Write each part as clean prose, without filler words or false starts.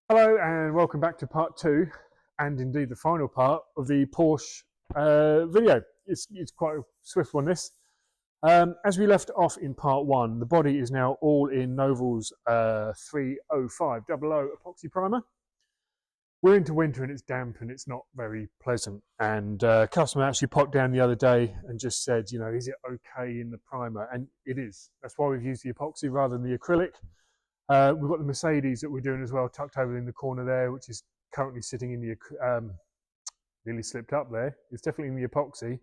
Hello and welcome back to part two, and indeed the final part of the Porsche video. It's quite a swift one, this. As we left off in part one, the body is now all in Noval's 30500 epoxy primer. We're into winter and it's damp and it's not very pleasant. And customer actually popped down the other day and just said, you know, is it okay in the primer? And it is. That's why we've used the epoxy rather than the acrylic. We've got the Mercedes that we're doing as well, tucked over in the corner there, which is currently sitting in the, nearly slipped up there. It's definitely in the epoxy,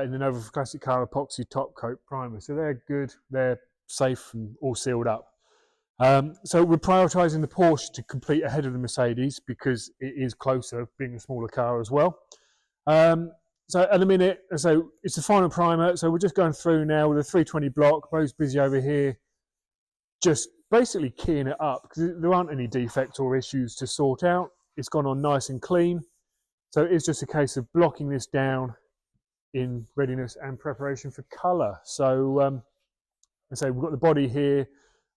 in the Nova Classic Car epoxy top coat primer. So they're good, they're safe and all sealed up. So we're prioritising the Porsche to complete ahead of the Mercedes because it is closer, being a smaller car as well. So at the minute, so it's the final primer. So we're just going through now with a 320 block. Bo's busy over here, just basically keying it up because there aren't any defects or issues to sort out. It's gone on nice and clean. So it's just a case of blocking this down in readiness and preparation for colour. So, we've got the body here.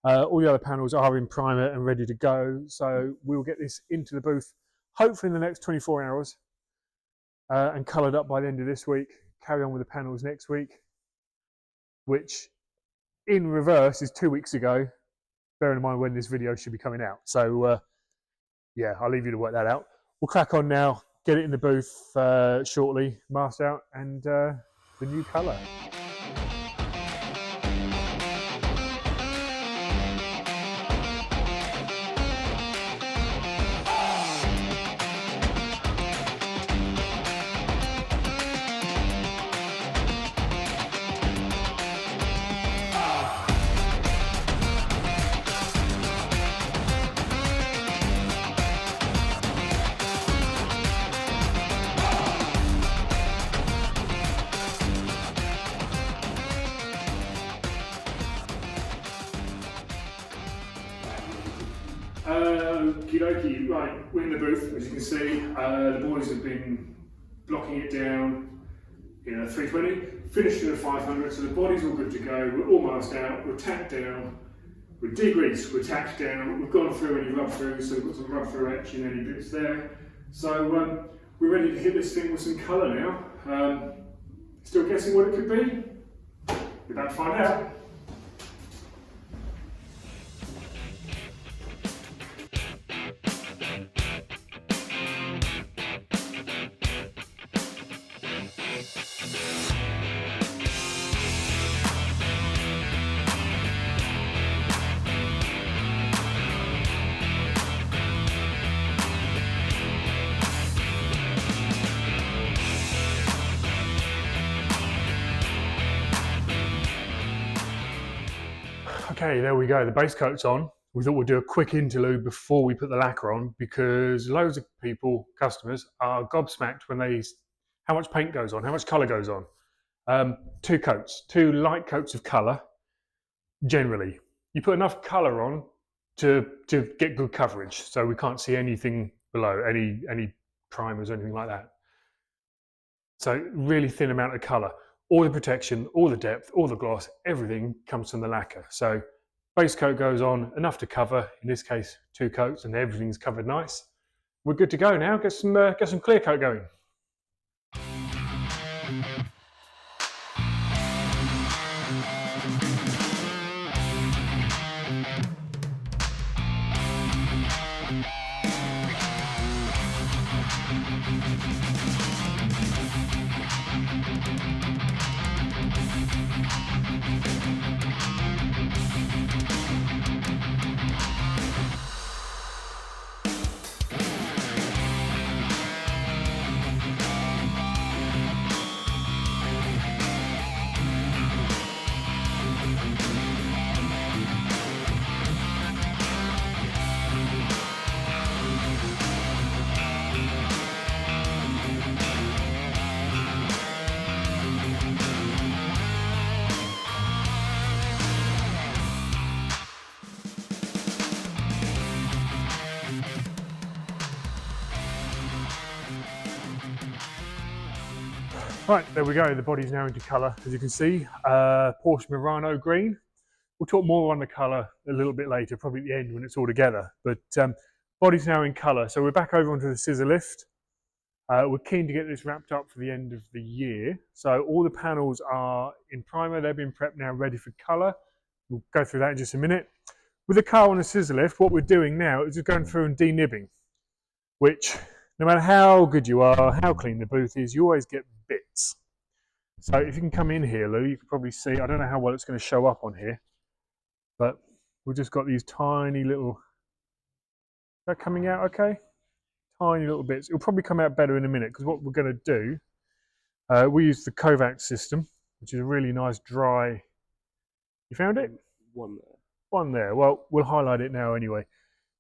All the other panels are in primer and ready to go. So we'll get this into the booth, hopefully in the next 24 hours, and coloured up by the end of this week. Carry on with the panels next week, which in reverse is 2 weeks ago, bearing in mind when this video should be coming out. So yeah, I'll leave you to work that out. We'll crack on now, get it in the booth shortly, masked out, and the new colour. Okie dokie, right, we're in the booth, as you can see. The boys have been blocking it down in a 320, finished in a 500, so the body's all good to go. We're all masked out, we're tacked down, we're degreased, we're tacked down, we've gone through any rub through, so we've got some rub through etch in any bits there. So we're ready to hit this thing with some colour now. Still guessing what it could be? We're about to find out. Okay, there we go. The base coat's on. We thought we'd do a quick interlude before we put the lacquer on because loads of people, customers, are gobsmacked when how much paint goes on, how much colour goes on. 2 coats, 2 light coats of colour. Generally, you put enough colour on to get good coverage, so we can't see anything below, any primers or anything like that. So really thin amount of colour. All the protection, all the depth, all the gloss, everything comes from the lacquer. So base coat goes on, enough to cover, in this case 2 coats, and everything's covered nice. We're good to go now, get some clear coat going. Right, there we go. The body's now into colour, as you can see. Porsche Murano green. We'll talk more on the colour a little bit later, probably at the end when it's all together. But body's now in colour, so we're back over onto the scissor lift. We're keen to get this wrapped up for the end of the year. So all the panels are in primer, they've been prepped now, ready for colour. We'll go through that in just a minute. With the car on a scissor lift, what we're doing now is just going through and denibbing, which no matter how good you are, how clean the booth is, you always get bits. So if you can come in here, Lou, you can probably see, I don't know how well it's going to show up on here, but we've just got these tiny little, is that coming out okay? Tiny little bits. It'll probably come out better in a minute, because what we're going to do, we use the Kovac system, which is a really nice dry, you found it? One there. One there. Well, we'll highlight it now anyway.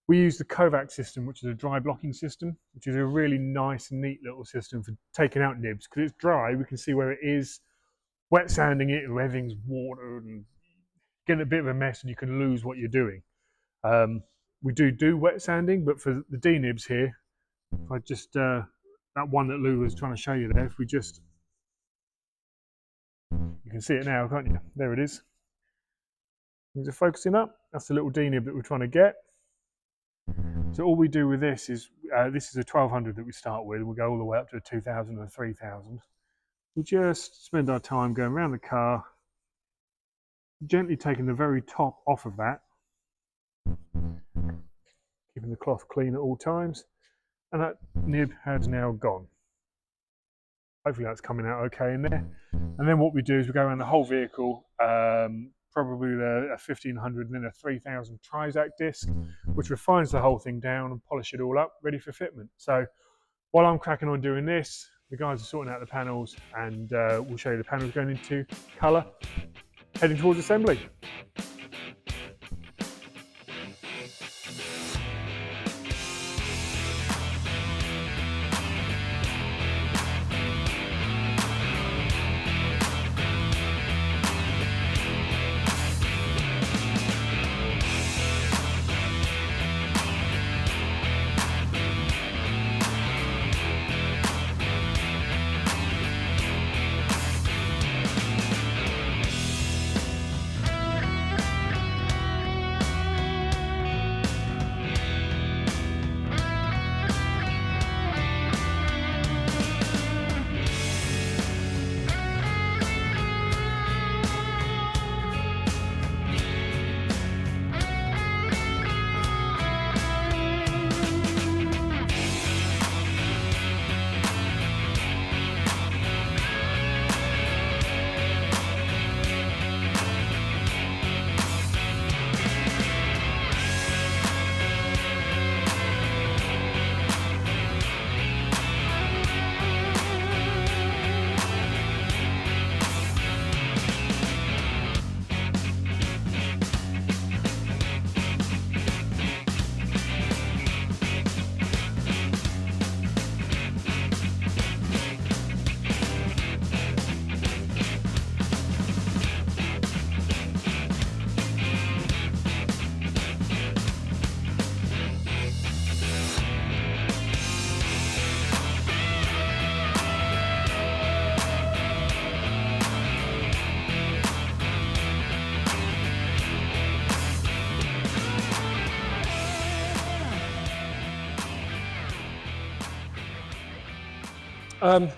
We use the Kovac system, which is a dry blocking system, which is a really nice, neat little system for taking out nibs. Because it's dry, we can see where it is. Wet sanding it, everything's watered and getting a bit of a mess, and you can lose what you're doing. We do wet sanding, but for the D-nibs here, if I just, that one that Lou was trying to show you there, if we just, you can see it now, can't you? There it is. Is it focusing up? That's the little D-nib that we're trying to get. So all we do with this is a 1200 that we start with, and we go all the way up to a 2000 and a 3000. We just spend our time going around the car, gently taking the very top off of that, keeping the cloth clean at all times, and that nib has now gone. Hopefully that's coming out okay in there. And then what we do is we go around the whole vehicle, probably a 1500 and then a 3000 Trizac disc, which refines the whole thing down and polish it all up, ready for fitment. So while I'm cracking on doing this, the guys are sorting out the panels, and we'll show you the panels going into colour, heading towards assembly.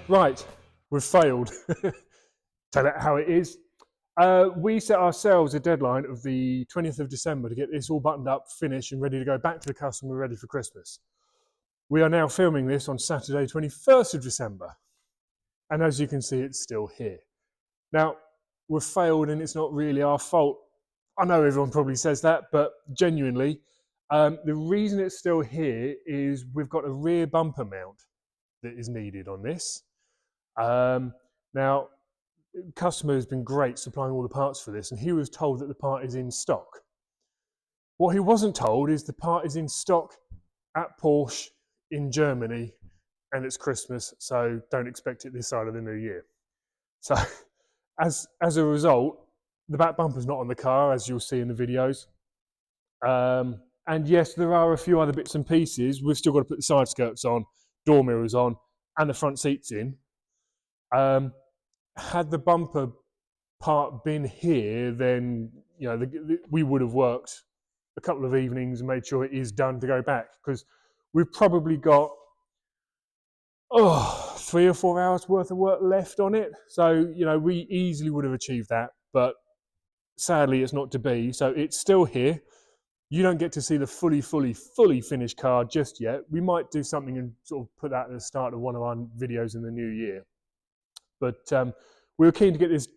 Right, we've failed. Tell it how it is. We set ourselves a deadline of the 20th of December to get this all buttoned up, finished, and ready to go back to the customer, ready for Christmas. We are now filming this on Saturday, 21st of December. And as you can see, it's still here. Now, we've failed, and it's not really our fault. I know everyone probably says that, but genuinely, the reason it's still here is we've got a rear bumper mount that is needed on this. Now, customer has been great supplying all the parts for this, and he was told that the part is in stock. What he wasn't told is the part is in stock at Porsche in Germany, and it's Christmas, so don't expect it this side of the new year. So as a result, the back bumper's not on the car, as you'll see in the videos. And yes, there are a few other bits and pieces. We've still got to put the side skirts on, door mirrors on, and the front seats in. Had the bumper part been here, then we would have worked a couple of evenings and made sure it is done to go back, because we've probably got 3 or 4 hours worth of work left on it. So, you know, we easily would have achieved that, but sadly it's not to be. So it's still here. You don't get to see the fully finished car just yet. We might do something and sort of put that at the start of one of our videos in the new year. But we were keen to get this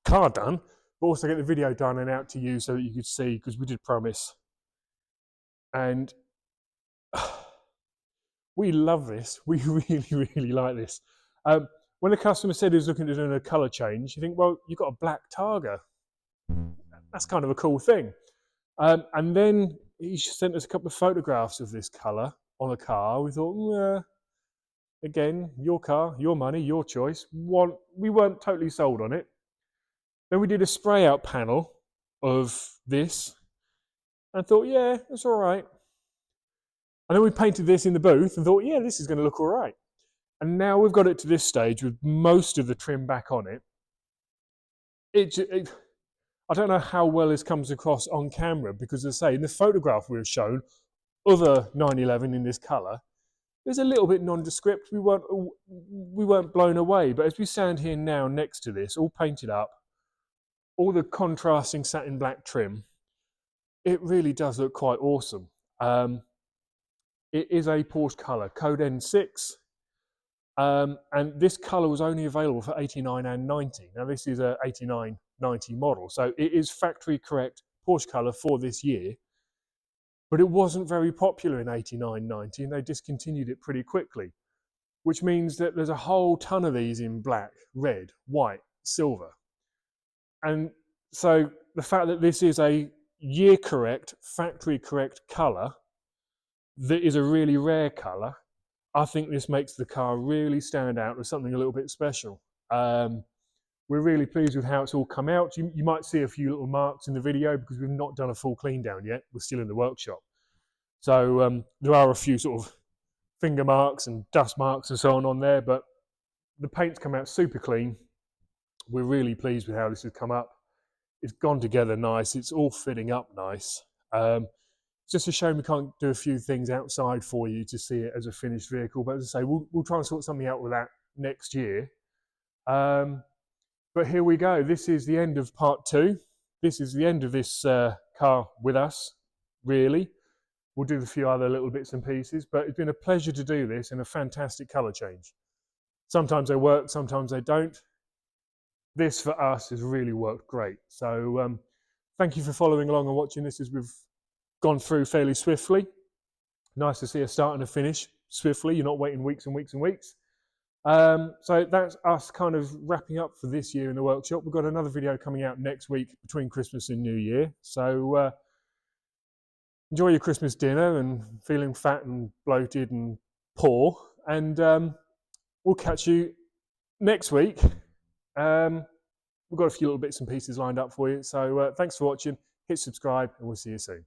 car done, but also get the video done and out to you so that you could see, because we did promise. And we love this. We really like this. When the customer said he was looking at doing a colour change, you think, well, you've got a black Targa. That's kind of a cool thing. And then he sent us a couple of photographs of this colour on a car. We thought, again, your car, your money, your choice. We weren't totally sold on it. Then we did a spray out panel of this and thought, yeah, it's all right. And then we painted this in the booth and thought, yeah, this is going to look all right. And now we've got it to this stage with most of the trim back on it. I don't know how well this comes across on camera, because as I say, in the photograph we were shown, other 911 in this colour, it was a little bit nondescript. We weren't blown away, but as we stand here now next to this, all painted up, all the contrasting satin black trim, it really does look quite awesome. It is a Porsche colour, code N6, and this colour was only available for 89 and 90. Now this is a 89, 90 model, so it is factory correct Porsche colour for this year, but it wasn't very popular in 89, 90, and they discontinued it pretty quickly, which means that there's a whole ton of these in black, red, white, silver. And so the fact that this is a year correct, factory correct colour that is a really rare colour, I think this makes the car really stand out as something a little bit special. We're really pleased with how it's all come out. You might see a few little marks in the video because we've not done a full clean down yet. We're still in the workshop. So there are a few sort of finger marks and dust marks and so on there, but the paint's come out super clean. We're really pleased with how this has come up. It's gone together nice. It's all fitting up nice. It's just a shame we can't do a few things outside for you to see it as a finished vehicle. But as I say, we'll try and sort something out with that next year. But here we go. This is the end of part 2. This is the end of this car with us, really. We'll do a few other little bits and pieces, but it's been a pleasure to do this and a fantastic colour change. Sometimes they work, sometimes they don't. This for us has really worked great. So thank you for following along and watching this as we've gone through fairly swiftly. Nice to see us start and a finish swiftly. You're not waiting weeks and weeks and weeks. So that's us kind of wrapping up for this year in the workshop. We've got another video coming out next week between Christmas and New Year. So enjoy your Christmas dinner and feeling fat and bloated and poor. And we'll catch you next week. We've got a few little bits and pieces lined up for you. So thanks for watching. Hit subscribe and we'll see you soon.